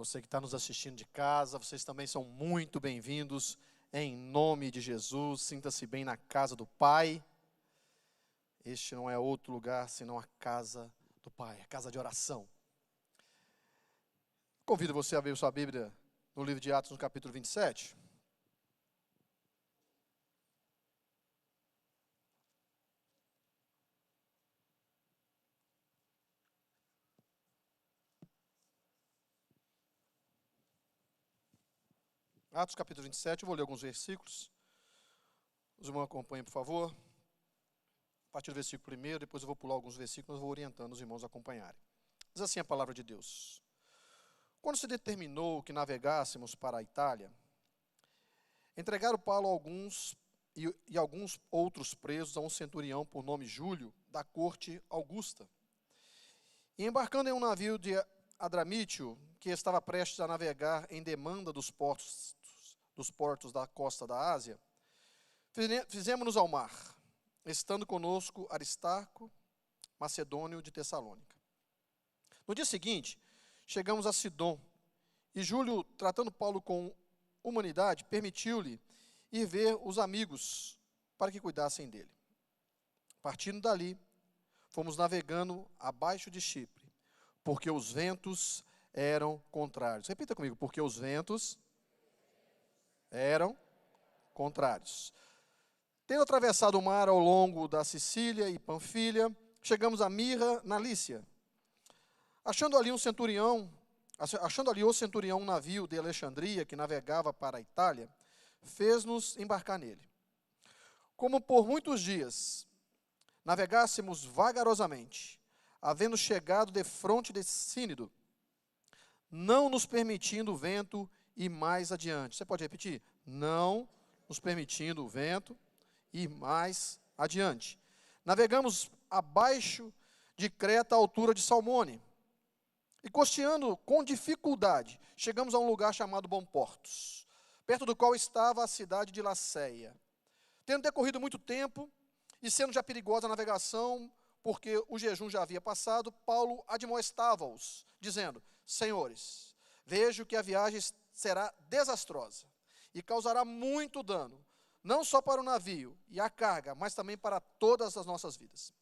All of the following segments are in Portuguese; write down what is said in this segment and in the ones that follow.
Você que está nos assistindo de casa, vocês também são muito bem-vindos, em nome de Jesus. Sinta-se bem na casa do Pai. Este não é outro lugar senão a casa do Pai, a casa de oração. Convido você a abrir sua Bíblia no livro de Atos, no capítulo 27. Atos capítulo 27, eu vou ler alguns versículos. Os irmãos acompanhem, por favor. A partir do versículo 1, depois eu vou pular alguns versículos, vou orientando os irmãos a acompanharem. Diz assim a palavra de Deus. Quando se determinou que navegássemos para a Itália, entregaram Paulo alguns e alguns outros presos a um centurião por nome Júlio, da corte Augusta. E embarcando em um navio de Adramítio, que estava prestes a navegar em demanda dos portos da costa da Ásia, fizemos-nos ao mar, estando conosco Aristarco, macedônio de Tessalônica. No dia seguinte, chegamos a Sidom, e Júlio, tratando Paulo com humanidade, permitiu-lhe ir ver os amigos para que cuidassem dele. Partindo dali, fomos navegando abaixo de Chipre, porque os ventos eram contrários. Repita comigo, porque os ventos eram contrários. Tendo atravessado o mar ao longo da Sicília e Panfilha, chegamos a Mirra, na Lícia. Achando ali o centurião um navio de Alexandria que navegava para a Itália, fez-nos embarcar nele. Como por muitos dias navegássemos vagarosamente, havendo chegado defronte de Sínido, não nos permitindo o vento ir mais adiante. Você pode repetir? Não nos permitindo o vento ir mais adiante. Navegamos abaixo de Creta, à altura de Salmone. E costeando com dificuldade, chegamos a um lugar chamado Bom Portos, perto do qual estava a cidade de Laceia. Tendo decorrido muito tempo, e sendo já perigosa a navegação, porque o jejum já havia passado, Paulo admoestava-os, dizendo: Senhores, vejo que a viagem será desastrosa e causará muito dano, não só para o navio e a carga, mas também para todas as nossas vidas.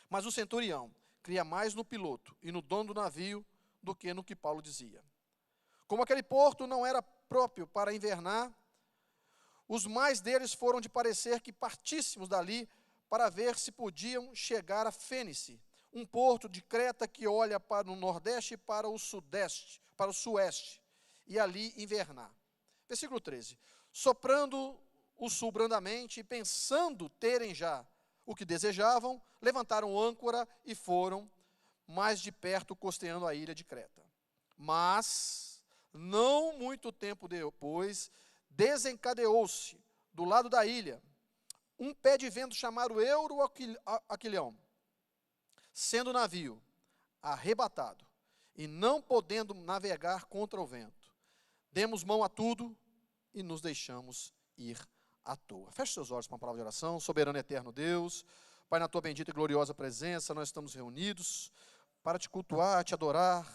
Mas o centurião cria mais no piloto e no dono do navio do que no que Paulo dizia. Como aquele porto não era próprio para invernar, os mais deles foram de parecer que partíssemos dali para ver se podiam chegar a Fênice, um porto de Creta que olha para o nordeste e para o sudeste, para o sueste, e ali invernar. Versículo 13. Soprando o sul brandamente e pensando terem já o que desejavam, levantaram âncora e foram mais de perto costeando a ilha de Creta. Mas, não muito tempo depois, desencadeou-se do lado da ilha um pé de vento chamado Euroaquilão, sendo o navio arrebatado e não podendo navegar contra o vento. Demos mão a tudo e nos deixamos ir à toa. Feche seus olhos para uma palavra de oração. Soberano e eterno Deus, Pai, na tua bendita e gloriosa presença, nós estamos reunidos para te cultuar, te adorar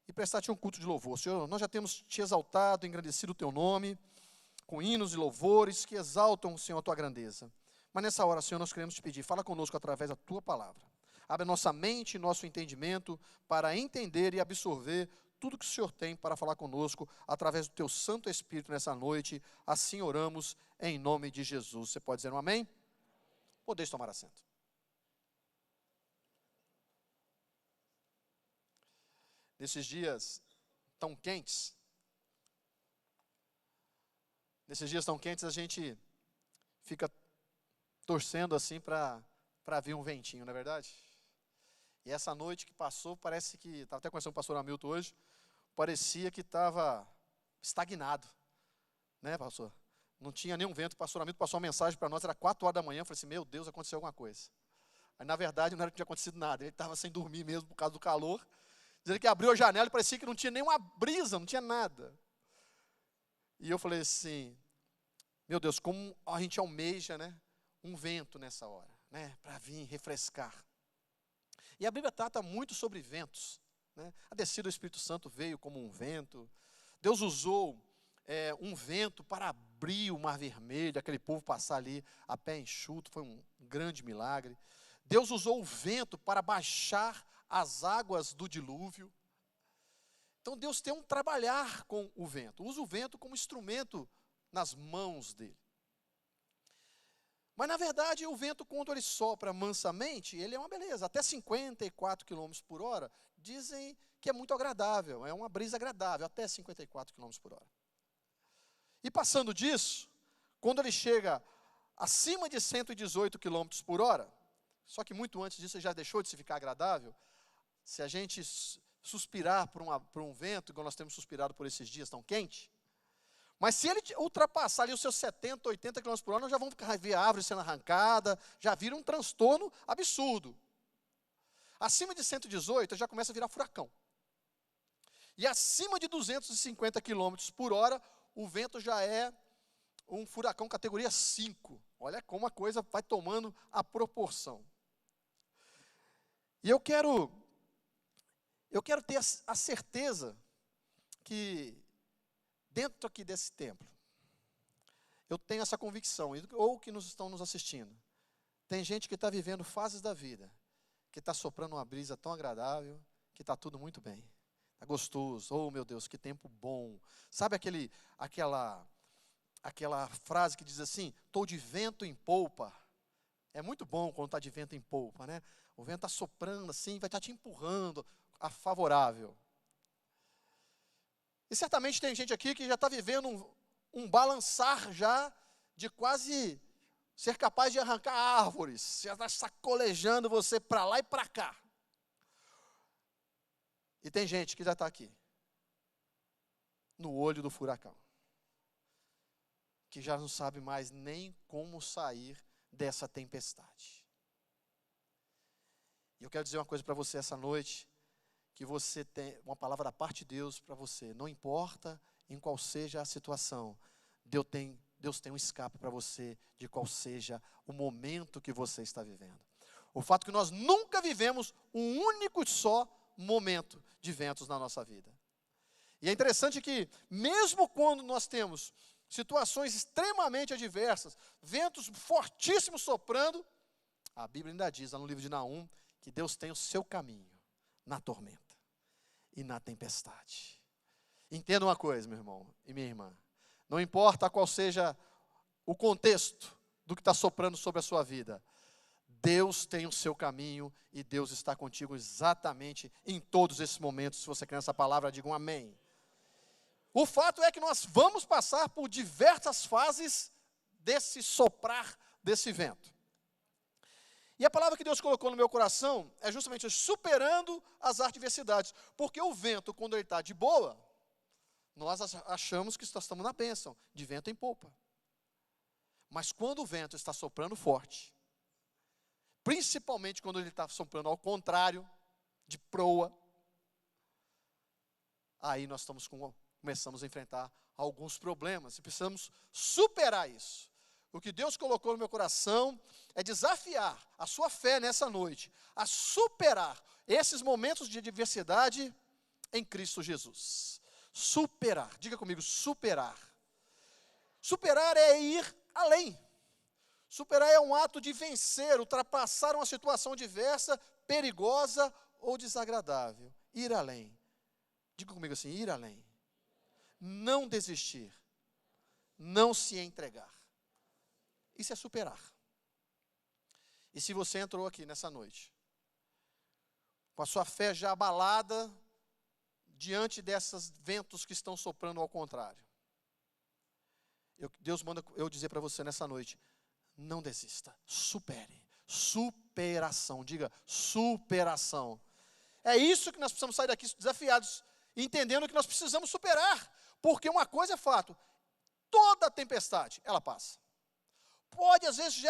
e prestar-te um culto de louvor. Senhor, nós já temos te exaltado, engrandecido o teu nome, com hinos e louvores que exaltam, Senhor, a tua grandeza. Mas nessa hora, Senhor, nós queremos te pedir, fala conosco através da tua palavra. Abre nossa mente e nosso entendimento para entender e absorver tudo que o Senhor tem para falar conosco através do teu Santo Espírito nessa noite. Assim oramos em nome de Jesus. Você pode dizer um amém? Podeis tomar assento. Nesses dias tão quentes, a gente fica torcendo assim para vir um ventinho, não é verdade? E essa noite que passou, parece que, estava até conversando com o pastor Hamilton hoje, parecia que estava estagnado, né, pastor? Não tinha nenhum vento. O pastor Hamilton passou uma mensagem para nós, era 4 horas da manhã, eu falei assim, meu Deus, aconteceu alguma coisa. Aí, na verdade, não era que tinha acontecido nada, ele estava sem dormir mesmo por causa do calor, dizendo que abriu a janela e parecia que não tinha nenhuma brisa, não tinha nada. E eu falei assim, meu Deus, como a gente almeja, né, um vento nessa hora, né, para vir refrescar. E a Bíblia trata muito sobre ventos. né? A descida do Espírito Santo veio como um vento. Deus usou um vento para abrir o Mar Vermelho, aquele povo passar ali a pé enxuto, foi um grande milagre. Deus usou o vento para baixar as águas do dilúvio. Então Deus tem um trabalhar com o vento, usa o vento como instrumento nas mãos dele. Mas na verdade o vento, quando ele sopra mansamente, ele é uma beleza, até 54 km por hora, dizem que é muito agradável, é uma brisa agradável, até 54 km por hora. E passando disso, quando ele chega acima de 118 km por hora, só que muito antes disso ele já deixou de se ficar agradável. Se a gente suspirar por um vento, igual nós temos suspirado por esses dias tão quentes, mas se ele ultrapassar ali os seus 70, 80 km por hora, nós já vamos ver a árvore sendo arrancada, já vira um transtorno absurdo. Acima de 118 já começa a virar furacão. E acima de 250 km por hora, o vento já é um furacão categoria 5. Olha como a coisa vai tomando a proporção. E eu quero ter a certeza que dentro aqui desse templo, eu tenho essa convicção, ou que nos estão nos assistindo, tem gente que está vivendo fases da vida, que está soprando uma brisa tão agradável, que está tudo muito bem. Está gostoso, oh meu Deus, que tempo bom. Sabe aquela frase que diz assim, estou de vento em polpa. É muito bom quando está de vento em polpa, né? O vento está soprando assim, vai estar te empurrando a favorável. E certamente tem gente aqui que já está vivendo um balançar já de quase ser capaz de arrancar árvores, já está sacolejando você para lá e para cá. E tem gente que já está aqui, no olho do furacão, que já não sabe mais nem como sair dessa tempestade. E eu quero dizer uma coisa para você essa noite, que você tem uma palavra da parte de Deus para você. Não importa em qual seja a situação, Deus tem um escape para você de qual seja o momento que você está vivendo. O fato é que nós nunca vivemos um único só momento de ventos na nossa vida. E é interessante que, mesmo quando nós temos situações extremamente adversas, ventos fortíssimos soprando, a Bíblia ainda diz, lá no livro de Naum, que Deus tem o seu caminho na tormenta e na tempestade. Entenda uma coisa, meu irmão e minha irmã, não importa qual seja o contexto do que está soprando sobre a sua vida, Deus tem o seu caminho e Deus está contigo exatamente em todos esses momentos. Se você crê nessa palavra, diga um amém. O fato é que nós vamos passar por diversas fases desse soprar desse vento. E a palavra que Deus colocou no meu coração é justamente superando as adversidades. Porque o vento, quando ele está de boa, nós achamos que estamos na bênção, de vento em polpa. Mas quando o vento está soprando forte, principalmente quando ele está soprando ao contrário, de proa, aí nós começamos a enfrentar alguns problemas e precisamos superar isso. O que Deus colocou no meu coração é desafiar a sua fé nessa noite, a superar esses momentos de adversidade em Cristo Jesus. Superar, diga comigo, superar. Superar é ir além. Superar é um ato de vencer, ultrapassar uma situação diversa, perigosa ou desagradável. Ir além. Diga comigo assim, ir além. Não desistir. Não se entregar. Isso é superar. E se você entrou aqui nessa noite, com a sua fé já abalada, diante desses ventos que estão soprando ao contrário, Deus manda eu dizer para você nessa noite, não desista, supere. Superação, diga superação. É isso que nós precisamos sair daqui desafiados, entendendo que nós precisamos superar. Porque uma coisa é fato, toda tempestade, ela passa. Pode, às vezes,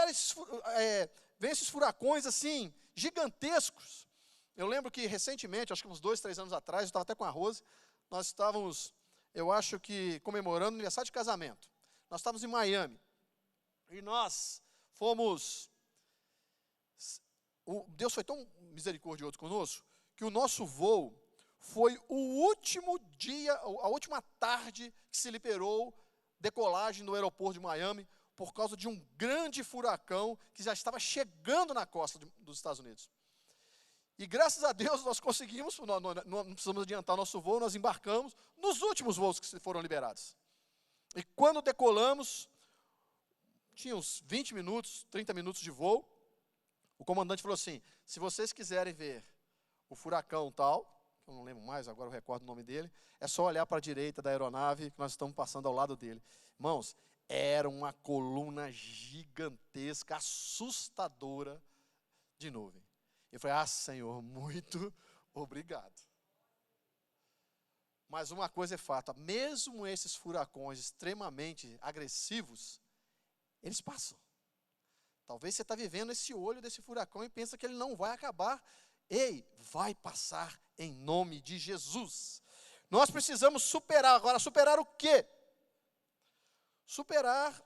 vem esses furacões assim, gigantescos. Eu lembro que recentemente, acho que uns 2, 3 anos atrás, eu estava até com a Rose, nós estávamos, eu acho que comemorando o aniversário de casamento. Nós estávamos em Miami. E nós fomos, Deus foi tão misericordioso conosco, que o nosso voo foi o último dia, a última tarde que se liberou decolagem no aeroporto de Miami por causa de um grande furacão que já estava chegando na costa dos Estados Unidos. E graças a Deus nós conseguimos, não precisamos adiantar nosso voo, nós embarcamos nos últimos voos que foram liberados. E quando decolamos, tinha uns 20 minutos, 30 minutos de voo, o comandante falou assim, se vocês quiserem ver o furacão tal, eu não lembro mais, agora eu recordo o nome dele, é só olhar para a direita da aeronave, que nós estamos passando ao lado dele. Irmãos, era uma coluna gigantesca, assustadora de nuvem. Eu falei, Senhor, muito obrigado. Mas uma coisa é fato, mesmo esses furacões extremamente agressivos, eles passam. Talvez você está vivendo esse olho desse furacão e pensa que ele não vai acabar. Ei, vai passar em nome de Jesus. Nós precisamos superar. Agora, superar o quê? Superar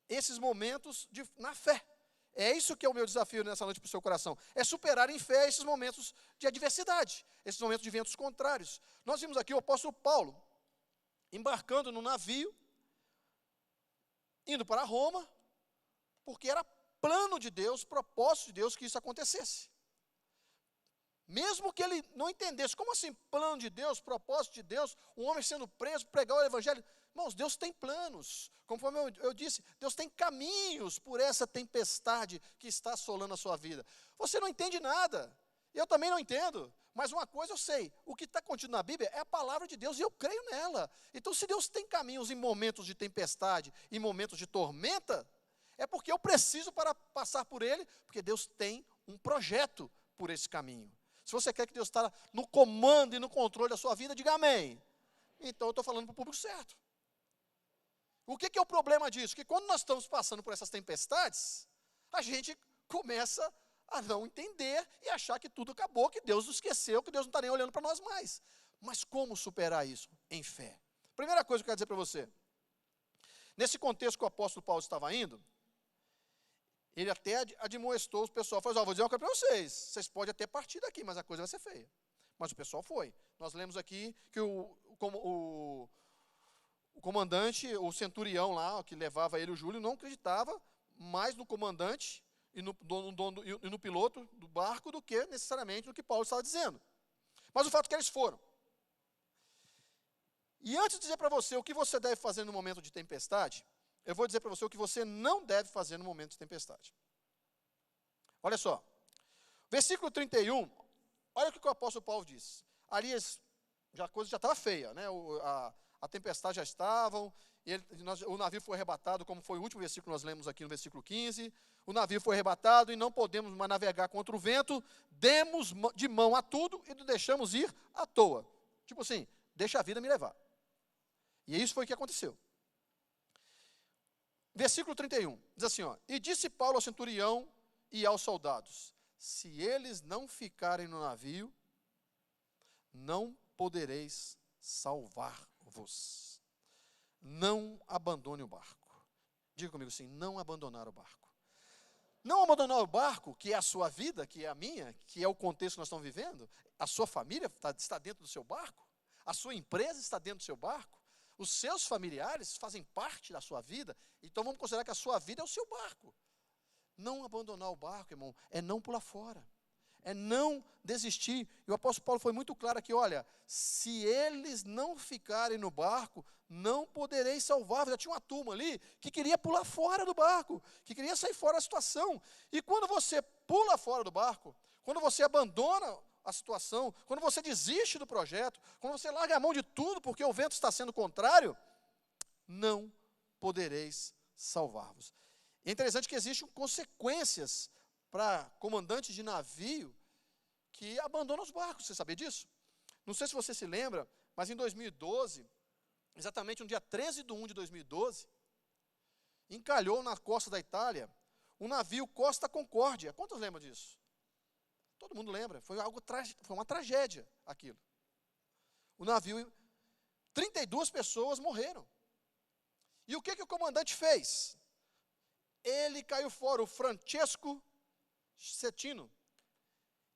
esses momentos na fé. É isso que é o meu desafio nessa noite para o seu coração. É superar em fé esses momentos de adversidade, esses momentos de ventos contrários. Nós vimos aqui o apóstolo Paulo embarcando no navio, indo para Roma, porque era plano de Deus, propósito de Deus que isso acontecesse. Mesmo que ele não entendesse, como assim plano de Deus, propósito de Deus, um homem sendo preso, pregar o evangelho? Irmãos, Deus tem planos, conforme eu disse, Deus tem caminhos por essa tempestade que está assolando a sua vida. Você não entende nada, eu também não entendo, mas uma coisa eu sei, o que está contido na Bíblia é a palavra de Deus e eu creio nela. Então se Deus tem caminhos em momentos de tempestade, em momentos de tormenta, é porque eu preciso para passar por ele, porque Deus tem um projeto por esse caminho. Se você quer que Deus está no comando e no controle da sua vida, diga amém. Então eu estou falando para o público certo. O que é o problema disso? Que quando nós estamos passando por essas tempestades, a gente começa a não entender e achar que tudo acabou, que Deus nos esqueceu, que Deus não está nem olhando para nós mais. Mas como superar isso? Em fé. Primeira coisa que eu quero dizer para você. Nesse contexto que o apóstolo Paulo estava indo, ele até admoestou o pessoal, falou, vou dizer uma coisa para vocês podem até partir daqui, mas a coisa vai ser feia. Mas o pessoal foi. Nós lemos aqui que o comandante, o centurião lá, que levava ele, o Júlio, não acreditava mais no comandante e no piloto do barco do que necessariamente no que Paulo estava dizendo. Mas o fato é que eles foram. E antes de dizer para você o que você deve fazer no momento de tempestade, eu vou dizer para você o que você não deve fazer no momento de tempestade. Olha só, versículo 31, olha o que o apóstolo Paulo diz. Ali a coisa já estava feia, né? A tempestade já estavam, o navio foi arrebatado, como foi o último versículo que nós lemos aqui no versículo 15. O navio foi arrebatado e não podemos mais navegar contra o vento, demos de mão a tudo e nos deixamos ir à toa. Tipo assim, deixa a vida me levar. E isso foi o que aconteceu. Versículo 31, diz assim, e disse Paulo ao centurião e aos soldados, se eles não ficarem no navio, não podereis salvar-vos. Não abandone o barco. Diga comigo assim, não abandonar o barco. Não abandonar o barco, que é a sua vida, que é a minha, que é o contexto que nós estamos vivendo, a sua família está dentro do seu barco, a sua empresa está dentro do seu barco, os seus familiares fazem parte da sua vida, então vamos considerar que a sua vida é o seu barco. Não abandonar o barco, irmão, é não pular fora, é não desistir. E o apóstolo Paulo foi muito claro aqui, olha, se eles não ficarem no barco, não podereis salvar. Já tinha uma turma ali que queria pular fora do barco, que queria sair fora da situação. E quando você pula fora do barco, quando você abandona a situação, quando você desiste do projeto, quando você larga a mão de tudo porque o vento está sendo contrário, não podereis salvar-vos. É interessante que existem consequências para comandantes de navio que abandonam os barcos, você sabia disso? Não sei se você se lembra, mas em 2012, exatamente no dia 13 de 1 de 2012, encalhou na costa da Itália um navio Costa Concórdia. Quantos lembram disso? Todo mundo lembra, foi uma tragédia aquilo. O navio, 32 pessoas morreram. E o que o comandante fez? Ele caiu fora, o Francesco Cettino.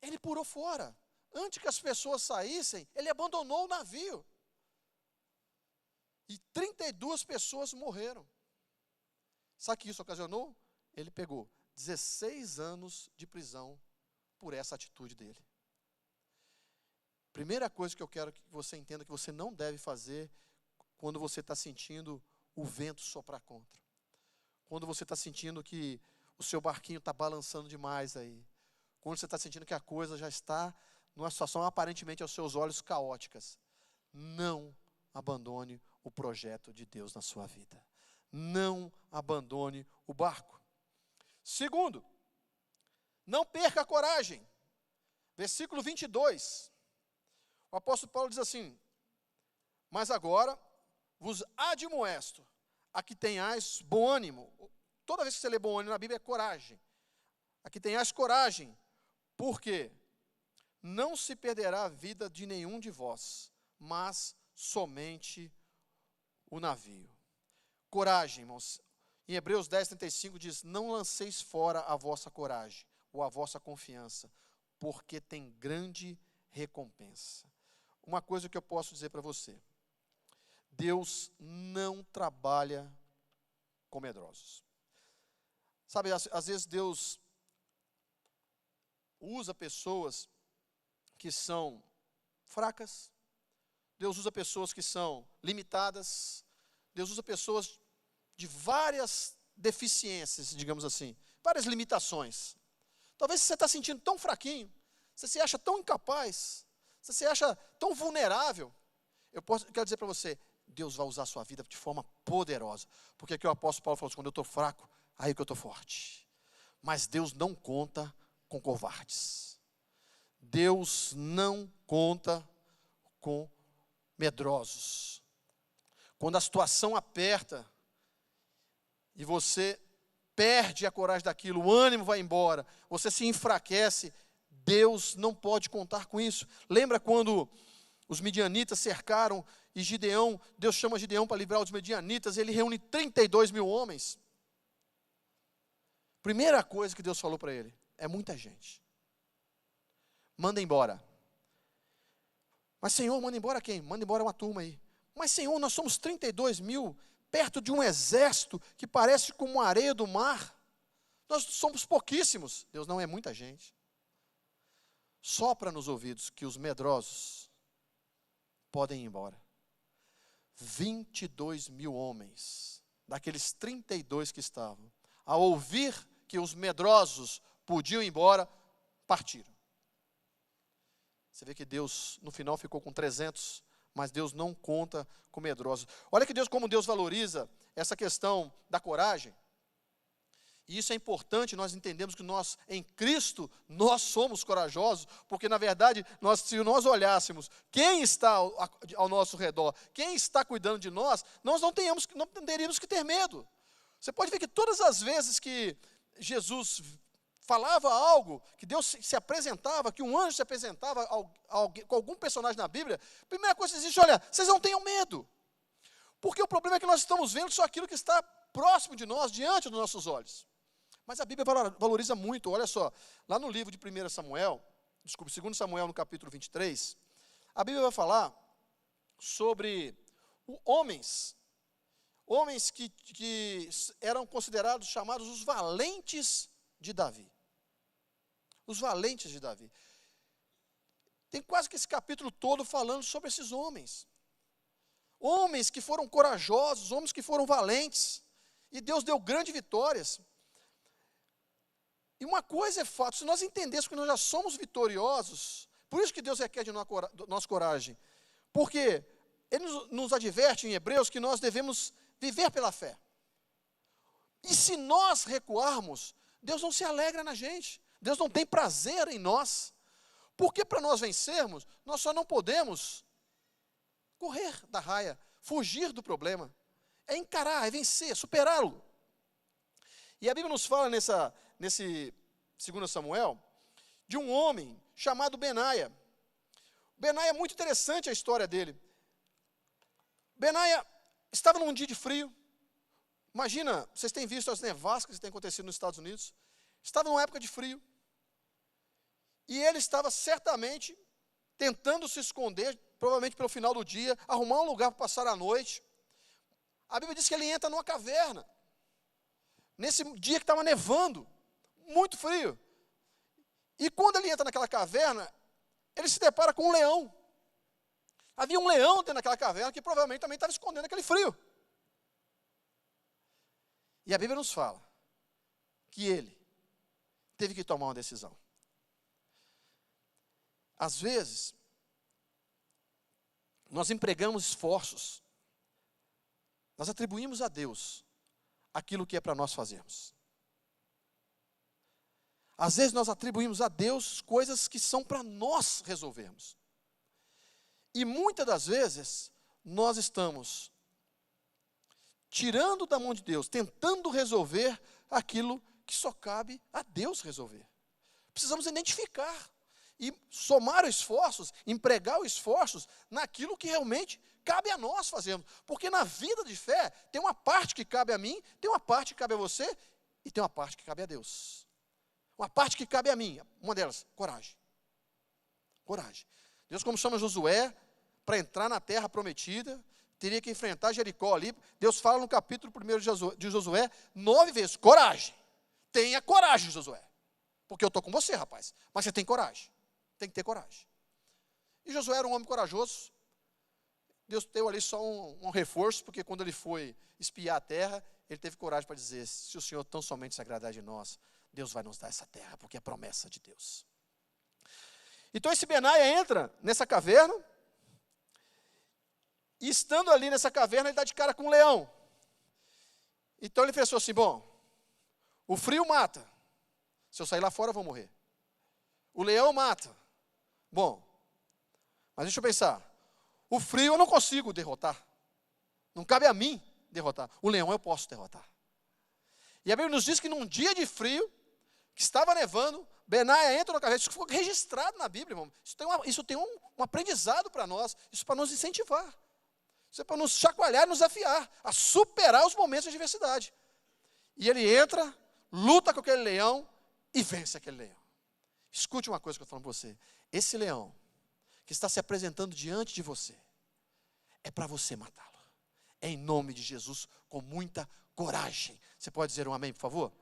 Ele pulou fora. antes que as pessoas saíssem, ele abandonou o navio. E 32 pessoas morreram. Sabe o que isso ocasionou? Ele pegou 16 anos de prisão por essa atitude dele. Primeira coisa que eu quero que você entenda que você não deve fazer quando você está sentindo o vento soprar contra. Quando você está sentindo que o seu barquinho está balançando demais aí. Quando você está sentindo que a coisa já está numa situação aparentemente aos seus olhos caóticas. Não abandone o projeto de Deus na sua vida. Não abandone o barco. Segundo, não perca a coragem. Versículo 22. O apóstolo Paulo diz assim: mas agora vos admoesto a que tenhais bom ânimo. Toda vez que você lê bom ânimo na Bíblia é coragem. A que tenhais coragem, porque não se perderá a vida de nenhum de vós, mas somente o navio. Coragem, irmãos. Em Hebreus 10:35 diz: não lanceis fora a vossa coragem, ou a vossa confiança, porque tem grande recompensa. Uma coisa que eu posso dizer para você: Deus não trabalha com medrosos. Sabe, às vezes Deus usa pessoas que são fracas, Deus usa pessoas que são limitadas, Deus usa pessoas de várias deficiências, digamos assim, várias limitações. Talvez você está sentindo tão fraquinho, você se acha tão incapaz, você se acha tão vulnerável. Quero dizer para você, Deus vai usar a sua vida de forma poderosa. Porque aqui o apóstolo Paulo falou assim: quando eu estou fraco, aí que eu estou forte. Mas Deus não conta com covardes. Deus não conta com medrosos. Quando a situação aperta e você perde a coragem daquilo, o ânimo vai embora, você se enfraquece, Deus não pode contar com isso. Lembra quando os midianitas cercaram e Gideão, Deus chama Gideão para livrar os midianitas, ele reúne 32 mil homens. Primeira coisa que Deus falou para ele: é muita gente. Manda embora. Mas Senhor, manda embora quem? Manda embora uma turma aí. Mas Senhor, nós somos 32 mil, perto de um exército que parece como a areia do mar. Nós somos pouquíssimos. Deus, não, é muita gente. Sopra nos ouvidos que os medrosos podem ir embora. 22 mil homens, daqueles 32 que estavam, ao ouvir que os medrosos podiam ir embora, partiram. Você vê que Deus, no final, ficou com 300, mas Deus não conta com medrosos. Olha que Deus, como Deus valoriza essa questão da coragem. E isso é importante, nós entendemos que nós, em Cristo, nós somos corajosos, porque na verdade, se nós olhássemos quem está ao nosso redor, quem está cuidando de nós, nós não teríamos que ter medo. Você pode ver que todas as vezes que Jesus falava algo, que Deus se apresentava, que um anjo se apresentava com algum personagem na Bíblia, a primeira coisa que existe: olha, vocês não tenham medo. Porque o problema é que nós estamos vendo só aquilo que está próximo de nós, diante dos nossos olhos. Mas a Bíblia valoriza muito. Olha só, lá no livro de 2 Samuel, no capítulo 23, a Bíblia vai falar sobre homens que eram considerados, chamados os valentes de Davi. Os valentes de Davi. Tem quase que esse capítulo todo falando sobre esses homens. Homens que foram corajosos, homens que foram valentes. E Deus deu grandes vitórias. E uma coisa é fato: se nós entendêssemos que nós já somos vitoriosos, por isso que Deus requer de nós coragem. Porque Ele nos adverte em Hebreus que nós devemos viver pela fé. E se nós recuarmos, Deus não se alegra na gente. Deus não tem prazer em nós. Porque para nós vencermos, nós só não podemos correr da raia, fugir do problema. É encarar, é vencer, superá-lo. E a Bíblia nos fala nesse 2 Samuel, de um homem chamado Benaia. Benaia é muito interessante a história dele. Benaia estava num dia de frio. Imagina, vocês têm visto as nevascas que têm acontecido nos Estados Unidos. Estava numa época de frio. E ele estava certamente tentando se esconder, provavelmente pelo final do dia, arrumar um lugar para passar a noite. A Bíblia diz que ele entra numa caverna, nesse dia que estava nevando, muito frio. E quando ele entra naquela caverna, ele se depara com um leão. Havia um leão dentro daquela caverna que provavelmente também estava escondendo aquele frio. E a Bíblia nos fala que ele teve que tomar uma decisão. Às vezes, nós empregamos esforços, nós atribuímos a Deus aquilo que é para nós fazermos. Às vezes nós atribuímos a Deus coisas que são para nós resolvermos. E muitas das vezes nós estamos tirando da mão de Deus, tentando resolver aquilo que só cabe a Deus resolver. Precisamos identificar e somar esforços, empregar esforços naquilo que realmente cabe a nós fazermos. Porque na vida de fé tem uma parte que cabe a mim, tem uma parte que cabe a você e tem uma parte que cabe a Deus. Uma parte que cabe a mim, uma delas, coragem. Coragem. Deus, como chama Josué, para entrar na terra prometida, teria que enfrentar Jericó ali. Deus fala no capítulo 1 de Josué, 9 vezes, coragem. Tenha coragem, Josué. Porque eu estou com você, rapaz. Mas você tem coragem. Tem que ter coragem. E Josué era um homem corajoso. Deus deu ali só um reforço, porque quando ele foi espiar a terra, ele teve coragem para dizer, se o Senhor tão somente se agradar de nós, Deus vai nos dar essa terra, porque é promessa de Deus. Então esse Benaia entra nessa caverna, e estando ali nessa caverna, ele dá de cara com um leão. Então ele pensou assim, bom, o frio mata, se eu sair lá fora eu vou morrer. O leão mata, bom, mas deixa eu pensar, o frio eu não consigo derrotar, não cabe a mim derrotar, o leão eu posso derrotar. E a Bíblia nos diz que num dia de frio, que estava nevando, Benaia entra na caverna, isso foi registrado na Bíblia, irmão. Isso tem um aprendizado para nós, isso para nos incentivar. Isso é para nos chacoalhar e nos afiar, a superar os momentos de adversidade. E ele entra, luta com aquele leão e vence aquele leão. Escute uma coisa que eu estou falando para você. Esse leão que está se apresentando diante de você, é para você matá-lo. É em nome de Jesus, com muita coragem. Você pode dizer um amém, por favor?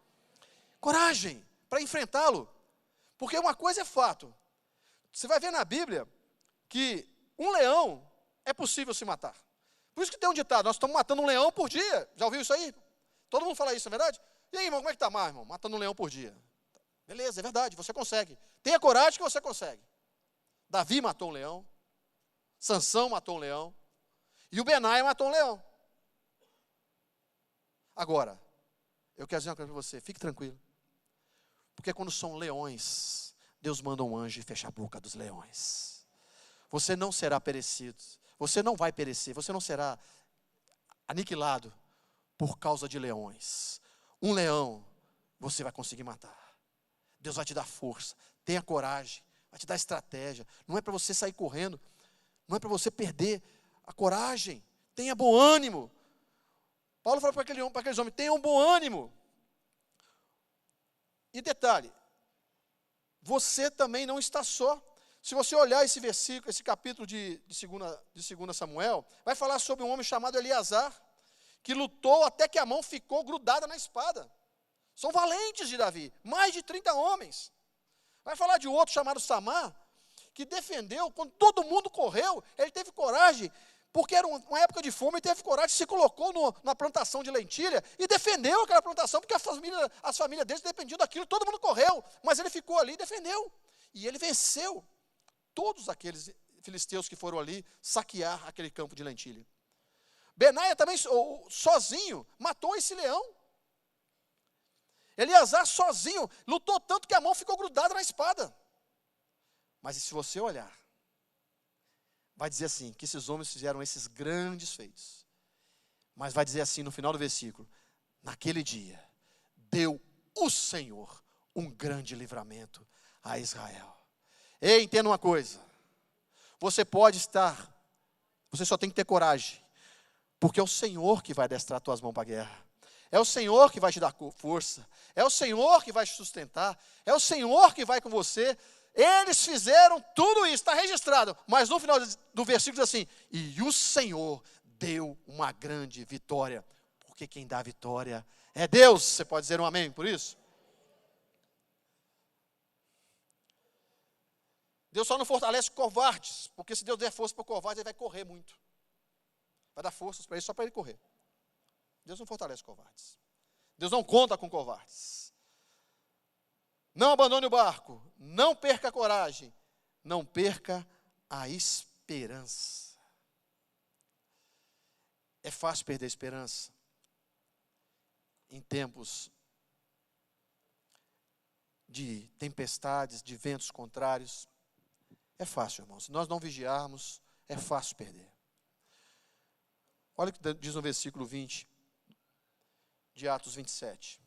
Coragem para enfrentá-lo. Porque uma coisa é fato. Você vai ver na Bíblia que um leão é possível se matar. Por isso que tem um ditado, nós estamos matando um leão por dia. Já ouviu isso aí? Todo mundo fala isso, não é verdade? E aí, irmão, como é que está mais, irmão? Matando um leão por dia. Beleza, é verdade, você consegue. Tenha coragem que você consegue. Davi matou um leão. Sansão matou um leão. E o Benaia matou um leão. Agora, eu quero dizer uma coisa para você, fique tranquilo. Porque quando são leões, Deus manda um anjo e fecha a boca dos leões. Você não será perecido. Você não vai perecer, você não será aniquilado por causa de leões. Um leão, você vai conseguir matar. Deus vai te dar força, tenha coragem, vai te dar estratégia. Não é para você sair correndo, não é para você perder a coragem. Tenha bom ânimo. Paulo fala para aqueles homens, tenham bom ânimo. E detalhe, você também não está só. Se você olhar esse versículo, esse capítulo de 2 Samuel, vai falar sobre um homem chamado Eleazar, que lutou até que a mão ficou grudada na espada. São valentes de Davi, mais de 30 homens. Vai falar de outro chamado Samar, que defendeu, quando todo mundo correu, ele teve coragem, porque era uma época de fome, ele teve coragem, se colocou na plantação de lentilha e defendeu aquela plantação, porque as famílias deles dependiam daquilo, todo mundo correu, mas ele ficou ali e defendeu. E ele venceu todos aqueles filisteus que foram ali saquear aquele campo de lentilha. Benaia também, sozinho, matou esse leão. Eleazar sozinho, lutou tanto que a mão ficou grudada na espada. Mas se você olhar, vai dizer assim, que esses homens fizeram esses grandes feitos. Mas vai dizer assim no final do versículo, naquele dia, deu o Senhor um grande livramento a Israel. Ei, entenda uma coisa, você só tem que ter coragem, porque é o Senhor que vai adestrar as tuas mãos para a guerra, é o Senhor que vai te dar força, é o Senhor que vai te sustentar, é o Senhor que vai com você. Eles fizeram tudo isso, está registrado. Mas no final do versículo diz assim: e o Senhor deu uma grande vitória. Porque quem dá vitória é Deus. Você pode dizer um amém por isso? Deus só não fortalece covardes, porque se Deus der força para o covarde, ele vai correr muito. Vai dar forças para ele só para ele correr. Deus não fortalece covardes. Deus não conta com covardes. Não abandone o barco, não perca a coragem, não perca a esperança. É fácil perder a esperança em tempos de tempestades, de ventos contrários. É fácil, irmãos. Se nós não vigiarmos, é fácil perder. Olha o que diz no versículo 20 de Atos 27.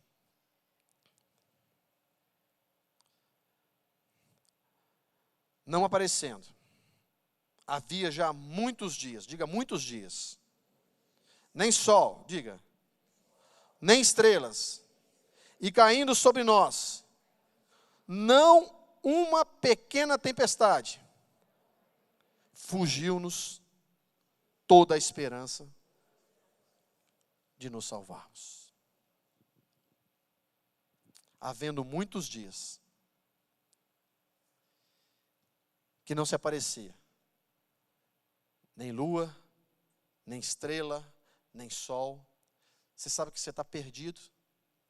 Não aparecendo, havia já muitos dias, diga muitos dias, nem sol, diga, nem estrelas, e caindo sobre nós, não uma pequena tempestade, fugiu-nos toda a esperança de nos salvarmos. Havendo muitos dias que não se aparecia nem lua, nem estrela, nem sol. Você sabe que você está perdido?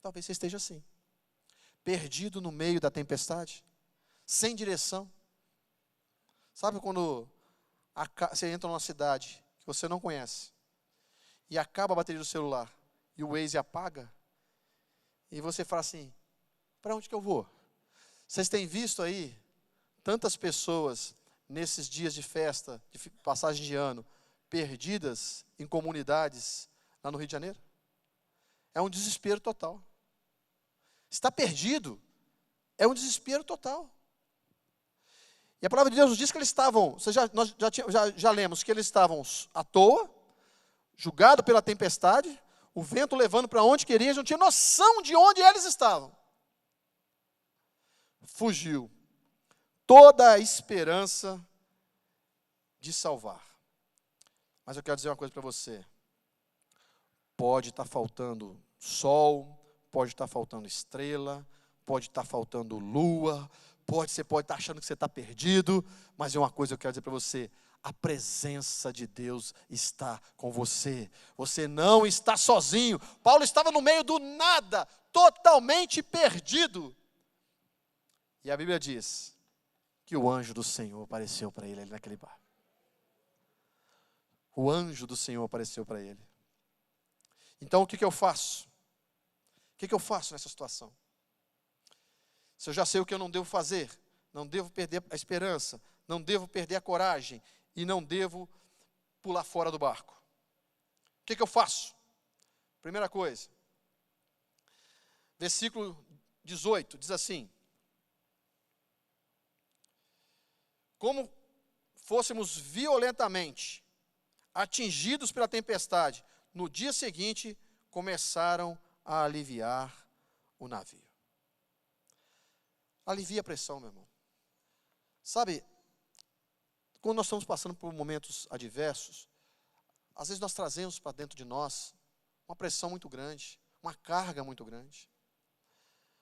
Talvez você esteja assim, perdido no meio da tempestade, sem direção. Sabe quando você entra numa cidade que você não conhece e acaba a bateria do celular e o Waze apaga e você fala assim: para onde que eu vou? Vocês têm visto aí tantas pessoas nesses dias de festa, de passagem de ano, perdidas em comunidades lá no Rio de Janeiro? É um desespero total. Está perdido, é um desespero total. E a palavra de Deus nos diz que eles estavam, nós já lemos que eles estavam à toa, julgados pela tempestade, o vento levando para onde queria, eles não tinham noção de onde eles estavam. Fugiu toda a esperança de salvar. Mas eu quero dizer uma coisa para você. Pode estar faltando sol, pode estar faltando estrela, pode estar faltando lua, você pode estar achando que você está perdido, mas é uma coisa que eu quero dizer para você: a presença de Deus está com você. Você não está sozinho. Paulo estava no meio do nada, totalmente perdido. E a Bíblia diz que o anjo do Senhor apareceu para ele ali naquele bar. O anjo do Senhor apareceu para ele. Então o que eu faço? O que eu faço nessa situação? Se eu já sei o que eu não devo fazer, não devo perder a esperança, não devo perder a coragem e não devo pular fora do barco. O que eu faço? Primeira coisa, versículo 18 diz assim: como fôssemos violentamente atingidos pela tempestade, no dia seguinte começaram a aliviar o navio. Alivia a pressão, meu irmão. Sabe, quando nós estamos passando por momentos adversos, às vezes nós trazemos para dentro de nós uma pressão muito grande, uma carga muito grande.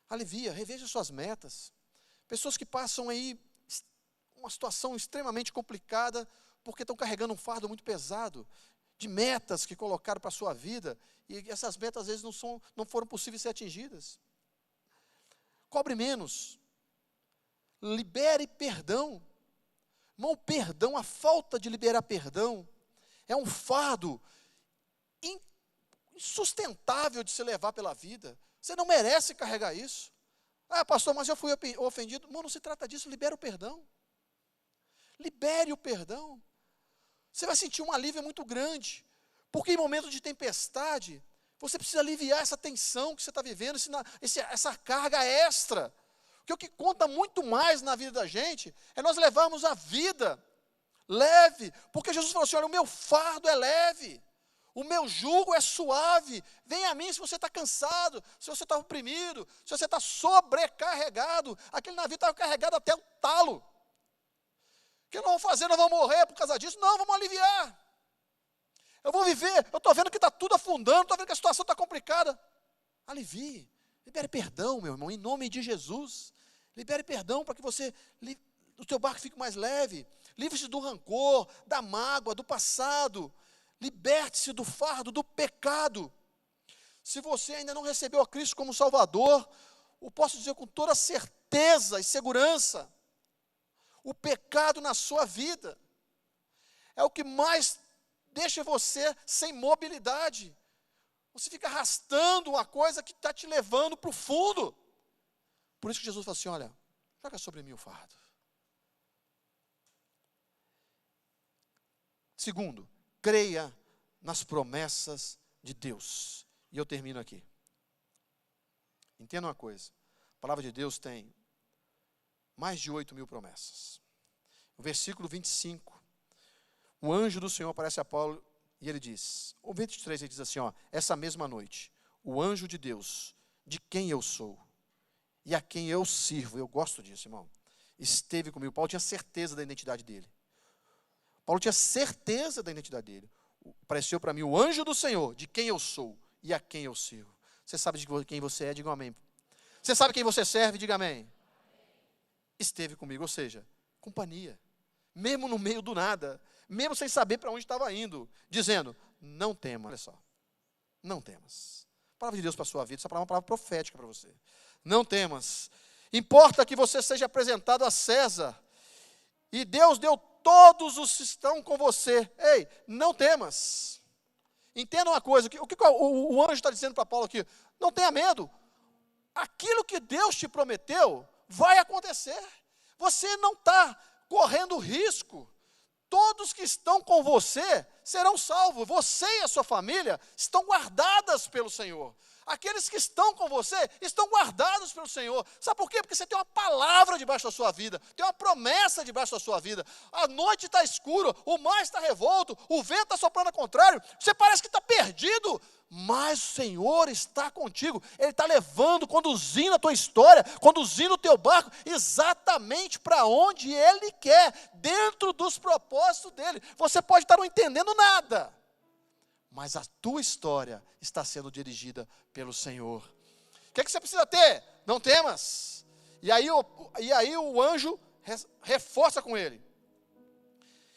Alivia, reveja suas metas. Pessoas que passam aí uma situação extremamente complicada porque estão carregando um fardo muito pesado de metas que colocaram para a sua vida e essas metas às vezes não foram possíveis ser atingidas. Cobre menos. Libere perdão. Irmão, o perdão, a falta de liberar perdão é um fardo insustentável de se levar pela vida. Você não merece carregar isso. Ah, pastor, mas eu fui ofendido. Irmão, não se trata disso, libera o perdão. Libere o perdão. Você vai sentir um alívio muito grande, porque em momentos de tempestade, você precisa aliviar essa tensão que você está vivendo, essa carga extra. Porque o que conta muito mais na vida da gente é nós levarmos a vida leve, porque Jesus falou assim: olha, o meu fardo é leve, O meu jugo é suave. Venha a mim se você está cansado, se você está oprimido, se você está sobrecarregado. Aquele navio estava carregado até o talo. O que nós vamos fazer? Nós vamos morrer por causa disso? Não, vamos aliviar. Eu vou viver. Eu estou vendo que está tudo afundando, estou vendo que a situação está complicada. Alivie. Libere perdão, meu irmão, em nome de Jesus. Libere perdão para que o teu barco fique mais leve. Livre-se do rancor, da mágoa, do passado. Liberte-se do fardo, do pecado. Se você ainda não recebeu a Cristo como Salvador, eu posso dizer com toda certeza e segurança, o pecado na sua vida é o que mais deixa você sem mobilidade. Você fica arrastando uma coisa que está te levando para o fundo. Por isso que Jesus fala assim, olha, joga sobre mim o fardo. Segundo, creia nas promessas de Deus. E eu termino aqui. Entenda uma coisa. A palavra de Deus tem mais de 8.000 promessas. No versículo 25, o anjo do Senhor aparece a Paulo e ele diz, o 23 ele diz assim, essa mesma noite, o anjo de Deus, de quem eu sou e a quem eu sirvo, eu gosto disso, irmão, esteve comigo. Paulo tinha certeza da identidade dele. Paulo tinha certeza da identidade dele. Apareceu para mim o anjo do Senhor, de quem eu sou e a quem eu sirvo. Você sabe de quem você é? Diga um amém. Você sabe quem você serve? Diga amém. Esteve comigo, ou seja, companhia. Mesmo no meio do nada, mesmo sem saber para onde estava indo, dizendo, não temas. Olha só, não temas. A palavra de Deus para a sua vida, essa palavra é uma palavra profética para você. Não temas. Importa que você seja apresentado a César. E Deus deu todos os que estão com você. Ei, não temas. Entenda uma coisa, o que o anjo está dizendo para Paulo aqui? Não tenha medo. Aquilo que Deus te prometeu vai acontecer. Você não está correndo risco. Todos que estão com você serão salvos. Você e a sua família estão guardadas pelo Senhor. Aqueles que estão com você estão guardados pelo Senhor. Sabe por quê? Porque você tem uma palavra debaixo da sua vida, tem uma promessa debaixo da sua vida. A noite está escura, o mar está revolto, o vento está soprando ao contrário, você parece que está perdido, mas o Senhor está contigo. Ele está levando, conduzindo a tua história, conduzindo o teu barco exatamente para onde Ele quer, dentro dos propósitos dEle. Você pode estar não entendendo nada, mas a tua história está sendo dirigida pelo Senhor. O que você precisa ter? Não temas. E aí o anjo reforça com ele.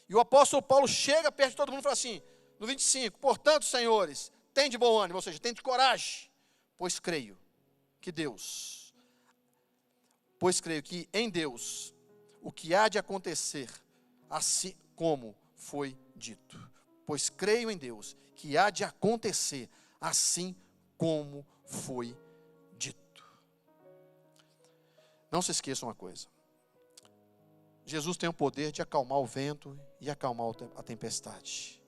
E o apóstolo Paulo chega perto de todo mundo e fala assim, no 25, portanto, senhores, tem de bom ânimo, ou seja, tem de coragem, pois creio que em Deus, o que há de acontecer, assim como foi dito. Pois creio em Deus, que há de acontecer assim como foi dito. Não se esqueça uma coisa. Jesus tem o poder de acalmar o vento e acalmar a tempestade.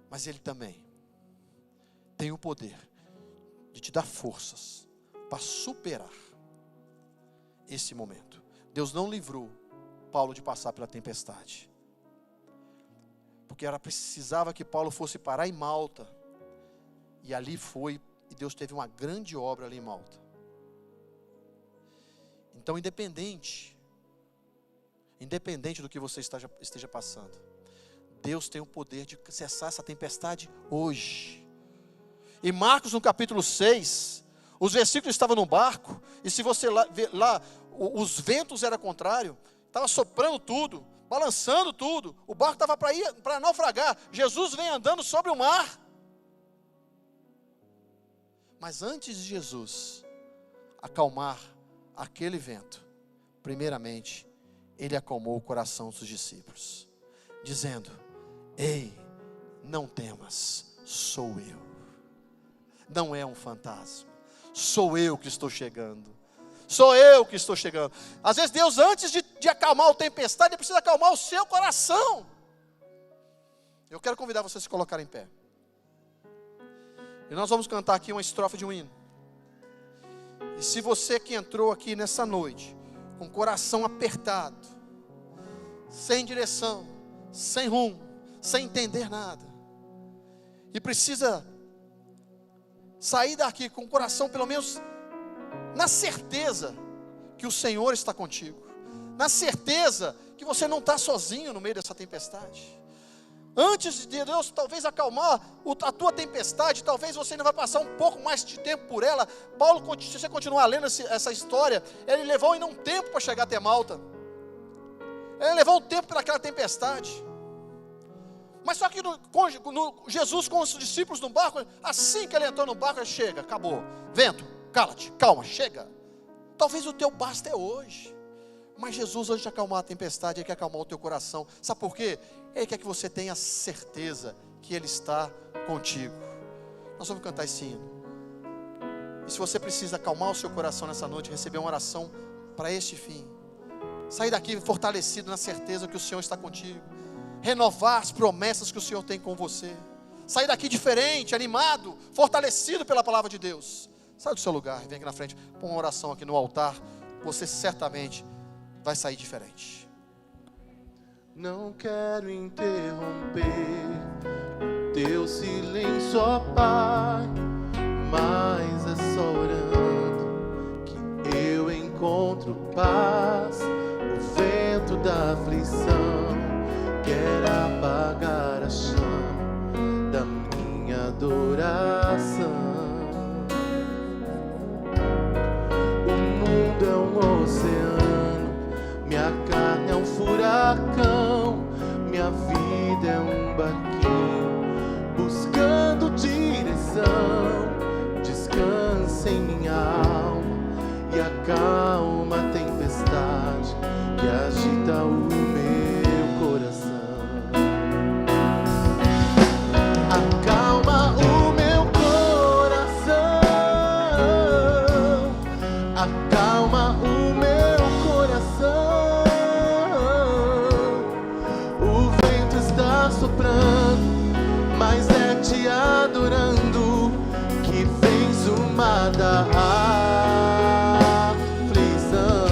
Mas Ele também tem o poder de te dar forças para superar esse momento. Deus não livrou Paulo de passar pela tempestade, porque ela precisava que Paulo fosse parar em Malta, e ali foi, e Deus teve uma grande obra ali em Malta. Então, independente do que você esteja passando, Deus tem o poder de cessar essa tempestade hoje. Em Marcos, no capítulo 6, os versículos estavam no barco, e se você ver lá, os ventos eram contrários, estava soprando tudo, balançando tudo, o barco estava para naufragar. Jesus vem andando sobre o mar. Mas antes de Jesus acalmar aquele vento, primeiramente, Ele acalmou o coração dos discípulos, dizendo, ei, não temas, sou eu. Não é um fantasma, sou eu que estou chegando. Sou eu que estou chegando. Às vezes Deus, antes de acalmar a tempestade, Ele precisa acalmar o seu coração. Eu quero convidar você a se colocar em pé. E nós vamos cantar aqui uma estrofe de um hino. E se você que entrou aqui nessa noite, com o coração apertado, sem direção, sem rumo, sem entender nada, e precisa sair daqui com o coração, pelo menos, na certeza que o Senhor está contigo, na certeza que você não está sozinho no meio dessa tempestade. Antes de Deus talvez acalmar a tua tempestade, talvez você ainda vai passar um pouco mais de tempo por ela. Paulo, se você continuar lendo essa história, ele levou ainda um tempo para chegar até Malta. Ele levou um tempo para aquela tempestade. Mas só que Jesus com os discípulos no barco, assim que ele entrou no barco, ele chega, acabou. Vento, cala-te, calma, chega. Talvez o teu basta é hoje. Mas Jesus, antes de acalmar a tempestade, Ele quer acalmar o teu coração. Sabe por quê? Ele quer que você tenha certeza que Ele está contigo. Nós vamos cantar esse hino. E se você precisa acalmar o seu coração nessa noite, receber uma oração para este fim, sair daqui fortalecido na certeza que o Senhor está contigo, renovar as promessas que o Senhor tem com você, sair daqui diferente, animado, fortalecido pela palavra de Deus. Sai do seu lugar, vem aqui na frente, põe uma oração aqui no altar. Você certamente vai sair diferente. Não quero interromper o teu silêncio, ó Pai, mas é só orando que eu encontro paz. O vento da aflição quer apagar a chama da minha adoração. O mundo é um oceano, minha carne é um furacão, minha vida é um barquinho buscando direção. Descansa em minha alma e acalma a tempestade que agita o meu coração. Acalma o meu coração, acalma o meu coração. O vento está soprando, mas é te adorando que vens uma da aflição.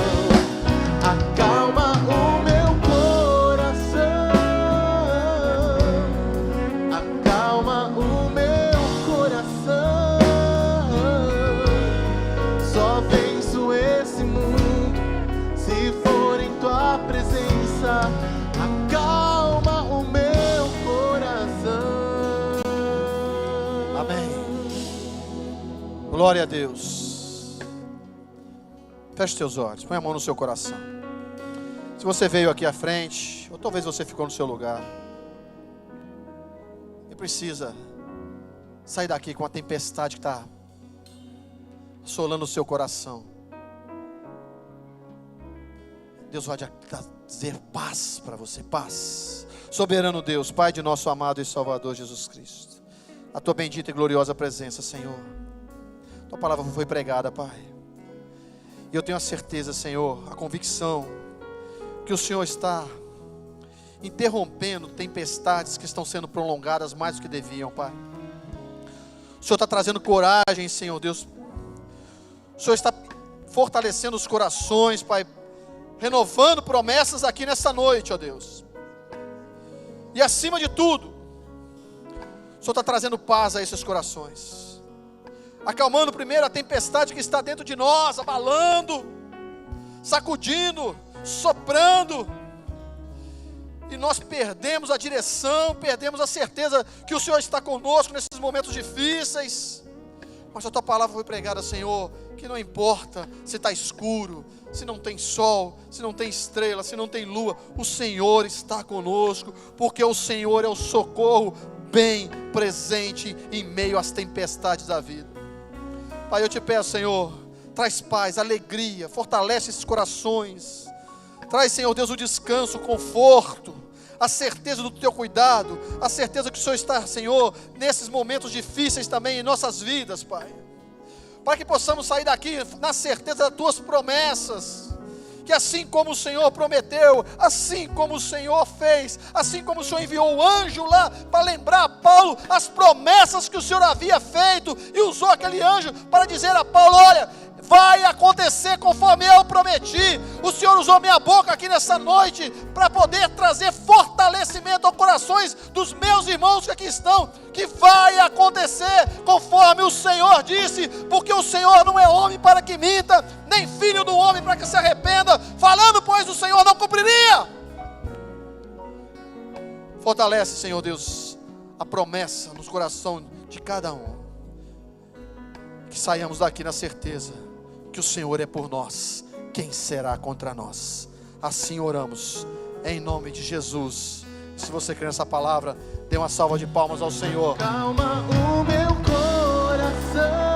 Acalma o meu coração, acalma o meu coração. Só venço esse mundo se for em tua presença. Acalma o meu coração. Amém. Glória a Deus. Feche teus olhos, põe a mão no seu coração. Se você veio aqui à frente, ou talvez você ficou no seu lugar, e precisa sair daqui com a tempestade que está assolando o seu coração, Deus vai trazer paz para você, paz. Soberano Deus, Pai de nosso amado e Salvador Jesus Cristo, a tua bendita e gloriosa presença, Senhor. Tua palavra foi pregada, Pai. E eu tenho a certeza, Senhor, a convicção que o Senhor está interrompendo tempestades que estão sendo prolongadas mais do que deviam, Pai. O Senhor está trazendo coragem, Senhor Deus. O Senhor está fortalecendo os corações, Pai, renovando promessas aqui nessa noite, ó Deus. E acima de tudo, o Senhor está trazendo paz a esses corações, acalmando primeiro a tempestade que está dentro de nós, abalando, sacudindo, soprando, e nós perdemos a direção, perdemos a certeza que o Senhor está conosco nesses momentos difíceis. Mas a tua palavra foi pregada, Senhor, que não importa se está escuro, se não tem sol, se não tem estrela, se não tem lua, o Senhor está conosco, porque o Senhor é o socorro bem presente em meio às tempestades da vida. Pai, eu te peço, Senhor, traz paz, alegria, fortalece esses corações, traz, Senhor Deus, o descanso, o conforto, a certeza do teu cuidado, a certeza que o Senhor está, Senhor, nesses momentos difíceis também em nossas vidas, Pai, para que possamos sair daqui na certeza das tuas promessas, que assim como o Senhor prometeu, assim como o Senhor fez, assim como o Senhor enviou o anjo lá para lembrar a Paulo as promessas que o Senhor havia feito, e usou aquele anjo para dizer a Paulo: olha, vai acontecer conforme eu prometi. O Senhor usou minha boca aqui nessa noite para poder trazer fortalecimento aos corações dos meus irmãos que aqui estão, que vai acontecer conforme o Senhor disse, porque o Senhor não é homem para que minta, nem filho do homem para que se arrependa. Falando, pois, o Senhor não cumpriria. Fortalece, Senhor Deus, a promessa nos corações de cada um. Que saiamos daqui na certeza que o Senhor é por nós. Quem será contra nós? Assim oramos, em nome de Jesus. Se você crê nessa palavra, dê uma salva de palmas ao Senhor. Calma o meu coração.